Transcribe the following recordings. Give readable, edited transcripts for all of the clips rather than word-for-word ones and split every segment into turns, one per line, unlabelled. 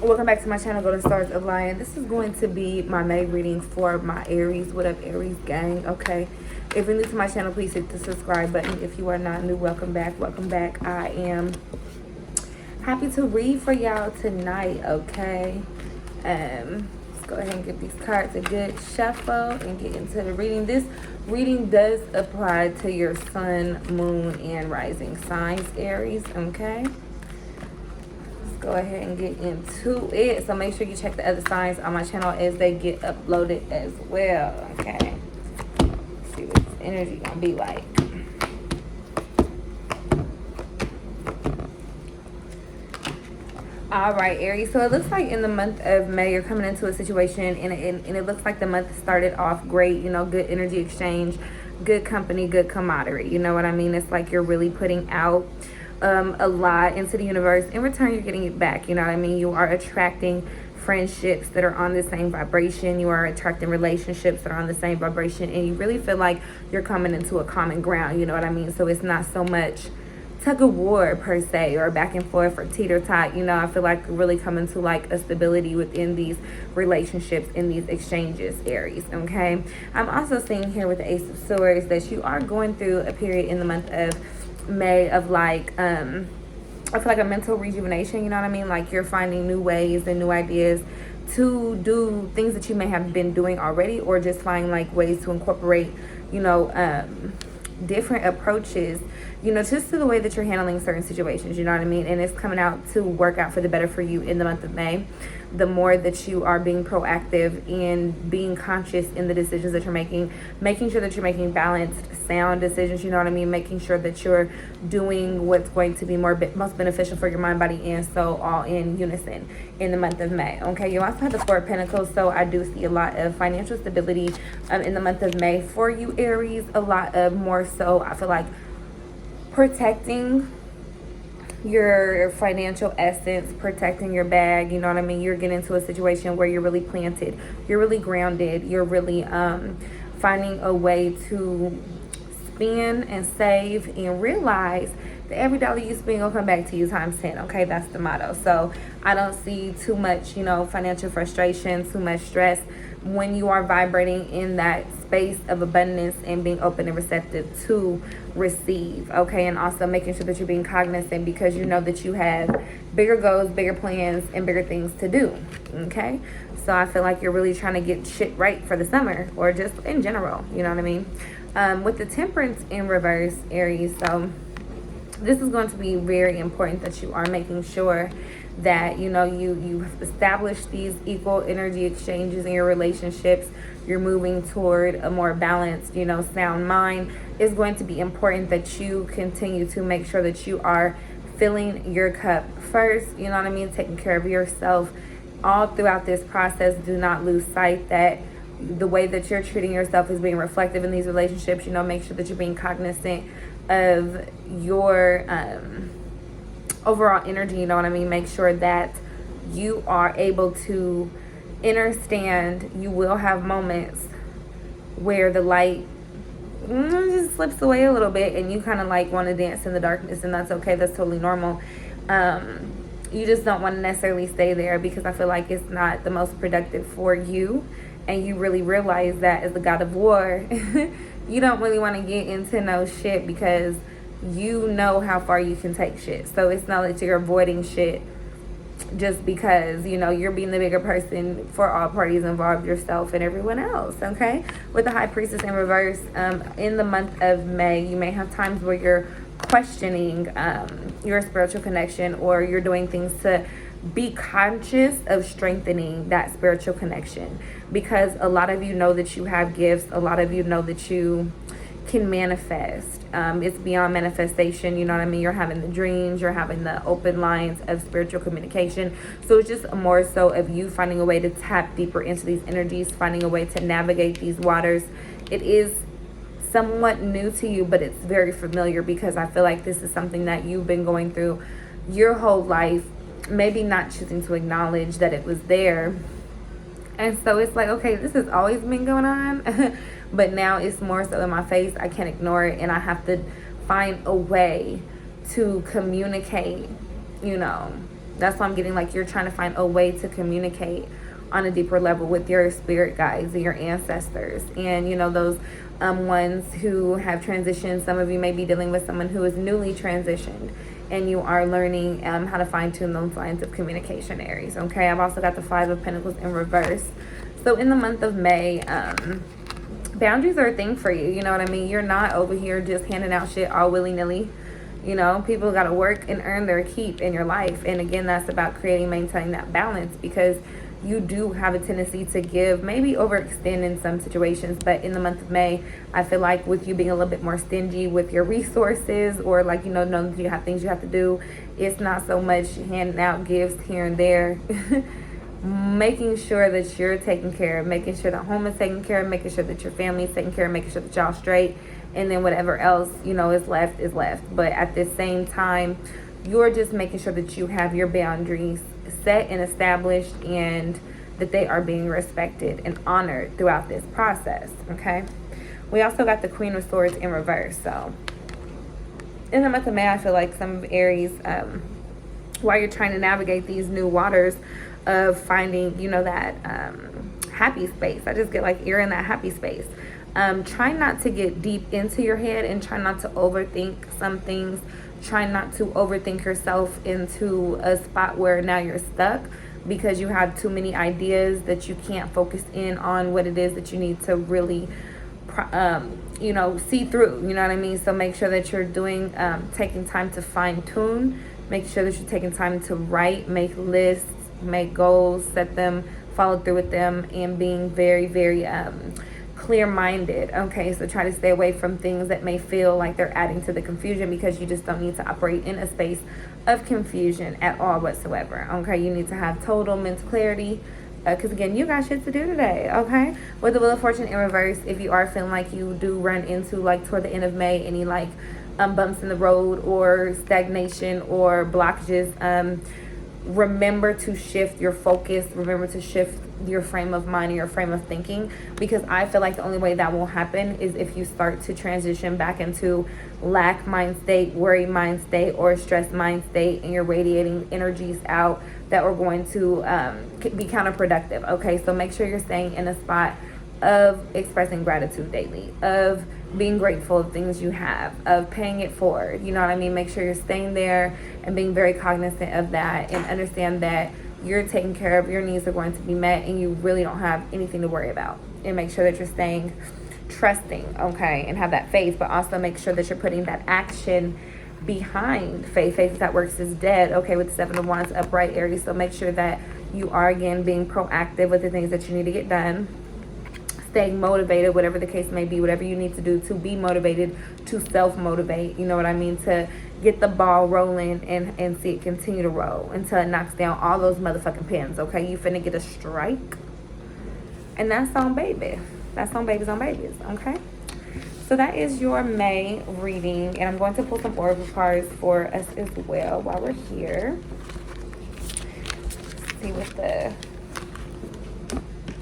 Welcome back to my channel, Golden Stars of Lion. This is going to be my May reading for my Aries. What up, Aries gang? Okay. If you're new to my channel, please hit the subscribe button. If you are not new, welcome back. Welcome back. I am happy to read for y'all tonight, okay? Let's go ahead and give these cards a good shuffle and get into the reading. This reading does apply to your sun, moon, and rising signs, Aries, okay? Go ahead and get into it. So make sure you check the other signs on my channel as they get uploaded as well. Okay. Let's see what this energy gonna be like. All right, Aries. So it looks like in the month of May, you're coming into a situation and it looks like the month started off great. You know, good energy exchange, good company, good camaraderie. You know what I mean? It's like you're really putting out a lot into the universe. In return, you're getting it back. You know what I mean? You are attracting friendships that are on the same vibration. You are attracting relationships that are on the same vibration, and you really feel like you're coming into a common ground. You know what I mean? So it's not so much tug of war per se, or back and forth, or teeter-tot. You know, I feel like really coming to like a stability within these relationships, in these exchanges, Aries. Okay. I'm also seeing here with the Ace of Swords that you are going through a period in the month of May of like I feel like a mental rejuvenation. You know what I mean? Like you're finding new ways and new ideas to do things that you may have been doing already, or just find like ways to incorporate, you know, different approaches, you know, just to the way that you're handling certain situations. You know what I mean? And it's coming out to work out for the better for you in the month of May. The more that you are being proactive and being conscious in the decisions that you're making sure that you're making balanced, sound decisions. You know what I mean? Making sure that you're doing what's going to be most beneficial for your mind, body, and soul, all in unison in the month of May. Okay. You also have the Four of Pentacles, so I do see a lot of financial stability in the month of May for you, Aries. A lot of more so, I feel like, protecting your financial essence, protecting your bag. You know what I mean? You're getting into a situation where you're really planted, you're really grounded, you're really finding a way to spend and save and realize that every dollar you spend will come back to you times 10. Okay, that's the motto. So I don't see too much, you know, financial frustration, too much stress when you are vibrating in that space of abundance and being open and receptive to receive. Okay, and also making sure that you're being cognizant, because you know that you have bigger goals, bigger plans, and bigger things to do. Okay, so I feel like you're really trying to get shit right for the summer, or just in general. You know what I mean? With the Temperance in reverse, Aries, so this is going to be very important that you are making sure that, you know, you've established these equal energy exchanges in your relationships. You're moving toward a more balanced, you know, sound mind. It's going to be important that you continue to make sure that you are filling your cup first. You know what I mean? Taking care of yourself all throughout this process. Do not lose sight that the way that you're treating yourself is being reflective in these relationships. You know, make sure that you're being cognizant of your overall energy. You know what I mean? Make sure that you are able to understand you will have moments where the light just slips away a little bit and you kind of like want to dance in the darkness, and that's okay. That's totally normal. You just don't want to necessarily stay there, because I feel like it's not the most productive for you, and you really realize that as the god of war you don't really want to get into no shit, because you know how far you can take shit. So it's not that you're avoiding shit just because, you know, you're being the bigger person for all parties involved, yourself and everyone else. Okay, with the High Priestess in reverse, in the month of May, you may have times where you're questioning your spiritual connection, or you're doing things to be conscious of strengthening that spiritual connection, because a lot of you know that you have gifts. A lot of you know that you can manifest. It's beyond manifestation. You know what I mean? You're having the dreams, you're having the open lines of spiritual communication. So it's just more so of you finding a way to tap deeper into these energies, finding a way to navigate these waters. It is somewhat new to you, but it's very familiar, because I feel like this is something that you've been going through your whole life, maybe not choosing to acknowledge that it was there. And so it's like, okay, this has always been going on, but now it's more so in my face. I can't ignore it, and I have to find a way to communicate, you know, That's why I'm getting like you're trying to find a way to communicate on a deeper level with your spirit guides and your ancestors, and you know, those ones who have transitioned. Some of you may be dealing with someone who is newly transitioned, and you are learning how to fine-tune those lines of communication, Aries. Okay, I've also got the Five of Pentacles in reverse. So in the month of May, boundaries are a thing for you. You know what I mean? You're not over here just handing out shit all willy-nilly. You know, people got to work and earn their keep in your life. And again, that's about creating, maintaining that balance, because you do have a tendency to give, maybe overextend in some situations. But in the month of May, I feel like with you being a little bit more stingy with your resources, or like, you know, knowing that you have things you have to do, it's not so much handing out gifts here and there. Making sure that you're taken care of, making sure that home is taken care of, making sure that your family is taken care of, making sure that y'all straight, and then whatever else, you know, is left is left. But at the same time, you're just making sure that you have your boundaries set and established, and that they are being respected and honored throughout this process. Okay, we also got the Queen of Swords in reverse. So in the month of May, I feel like some of Aries, while you're trying to navigate these new waters of finding, you know, that happy space, I just get like you're in that happy space. Try not to get deep into your head, and try not to overthink some things. Try not to overthink yourself into a spot where now you're stuck because you have too many ideas that you can't focus in on what it is that you need to really you know, see through. You know what I mean? So make sure that you're doing taking time to fine tune. Make sure that you're taking time to write, make lists, make goals, set them, follow through with them, and being very, very clear-minded. Okay, so try to stay away from things that may feel like they're adding to the confusion, because you just don't need to operate in a space of confusion at all whatsoever. Okay, you need to have total mental clarity, because again, you got shit to do today. Okay, with the Wheel of Fortune in reverse, if you are feeling like you do run into, like toward the end of May, any like bumps in the road or stagnation or blockages, remember to shift your focus. Remember to shift your frame of mind and your frame of thinking, because I feel like the only way that will happen is if you start to transition back into lack mind state, worry mind state, or stress mind state, and you're radiating energies out that are going to be counterproductive. Okay, so make sure you're staying in a spot of expressing gratitude daily, of being grateful of things you have, of paying it forward. You know what I mean? Make sure you're staying there and being very cognizant of that, and understand that you're taken care of, your needs are going to be met, and you really don't have anything to worry about. And make sure that you're staying trusting, okay, and have that faith, but also make sure that you're putting that action behind faith. Faith that works is dead, okay, with the Seven of Wands upright, Aries. So make sure that you are, again, being proactive with the things that you need to get done. Staying motivated, whatever the case may be, whatever you need to do to be motivated, to self-motivate, you know what I mean, to get the ball rolling and see it continue to roll until it knocks down all those motherfucking pins. Okay, you finna get a strike, and that's on baby. That's on babies on babies. Okay, so that is your May reading, and I'm going to pull some oracle cards for us as well while we're here. Let's see what the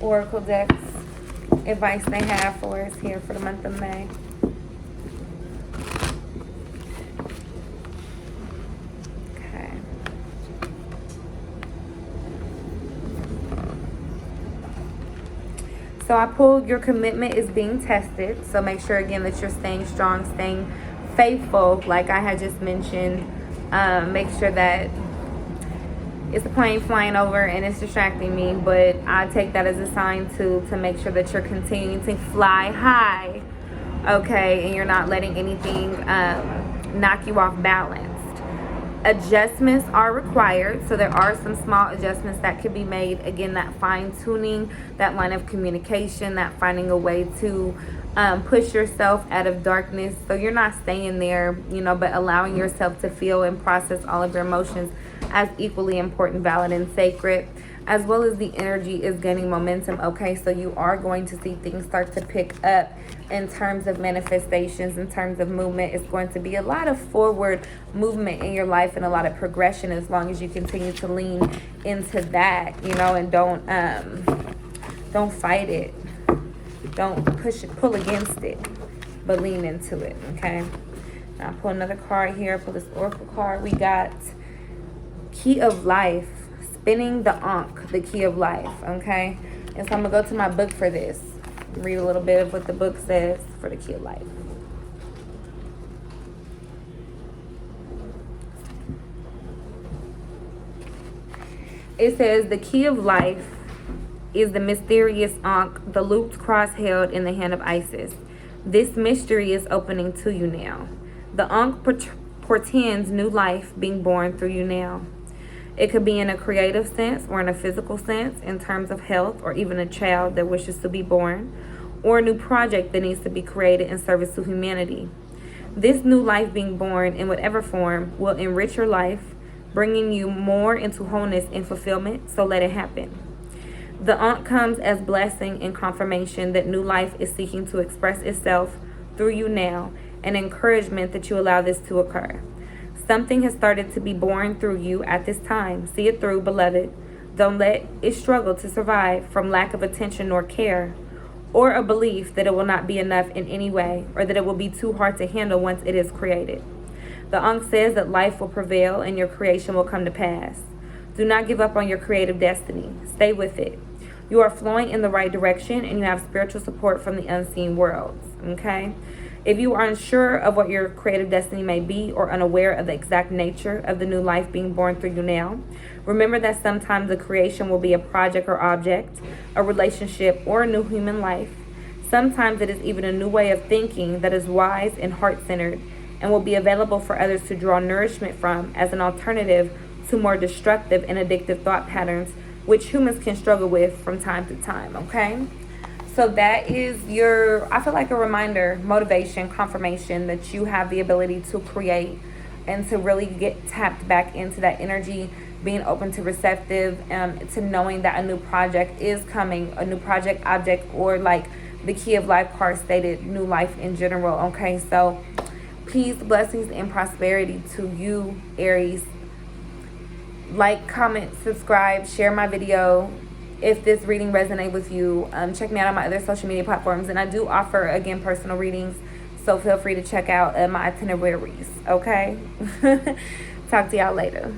oracle decks advice they have for us here for the month of May. Okay. So I pulled your commitment is being tested. So make sure again that you're staying strong, staying faithful, like I had just mentioned. Make sure that it's a plane flying over and it's distracting me, but I take that as a sign to make sure that you're continuing to fly high, okay, and you're not letting anything knock you off balance. Adjustments are required, so there are some small adjustments that could be made. Again, that fine-tuning, that line of communication, that finding a way to push yourself out of darkness, so you're not staying there, you know, but allowing yourself to feel and process all of your emotions as equally important, valid, and sacred, as well as the energy is gaining momentum. Okay, so you are going to see things start to pick up in terms of manifestations, in terms of movement. It's going to be a lot of forward movement in your life and a lot of progression, as long as you continue to lean into that, you know, and don't fight it, don't push it, pull against it, but lean into it. Okay, now I'll pull another card here. Pull this oracle card. We got Key of Life, spinning the Ankh, the Key of Life, okay? And so I'm going to go to my book for this. Read a little bit of what the book says for the Key of Life. It says, the Key of Life is the mysterious Ankh, the looped cross held in the hand of Isis. This mystery is opening to you now. The Ankh portends new life being born through you now. It could be in a creative sense or in a physical sense, in terms of health, or even a child that wishes to be born, or a new project that needs to be created in service to humanity. This new life being born in whatever form will enrich your life, bringing you more into wholeness and fulfillment, so let it happen. The Ankh comes as blessing and confirmation that new life is seeking to express itself through you now, and encouragement that you allow this to occur. Something has started to be born through you at this time. See it through, beloved. Don't let it struggle to survive from lack of attention or care, or a belief that it will not be enough in any way, or that it will be too hard to handle once it is created. The Ankh says that life will prevail and your creation will come to pass. Do not give up on your creative destiny. Stay with it. You are flowing in the right direction, and you have spiritual support from the unseen worlds, okay? If you are unsure of what your creative destiny may be, or unaware of the exact nature of the new life being born through you now, remember that sometimes the creation will be a project or object, a relationship, or a new human life. Sometimes it is even a new way of thinking that is wise and heart-centered, and will be available for others to draw nourishment from as an alternative to more destructive and addictive thought patterns, which humans can struggle with from time to time, okay? So that is your, I feel like a reminder, motivation, confirmation that you have the ability to create and to really get tapped back into that energy, being open to receptive, to knowing that a new project is coming, a new project, object, or like the Key of Life card stated, new life in general, okay? So peace, blessings, and prosperity to you, Aries. Like, comment, subscribe, share my video if this reading resonates with you. Check me out on my other social media platforms, and I do offer, again, personal readings, so feel free to check out my itineraries, okay? Talk to y'all later.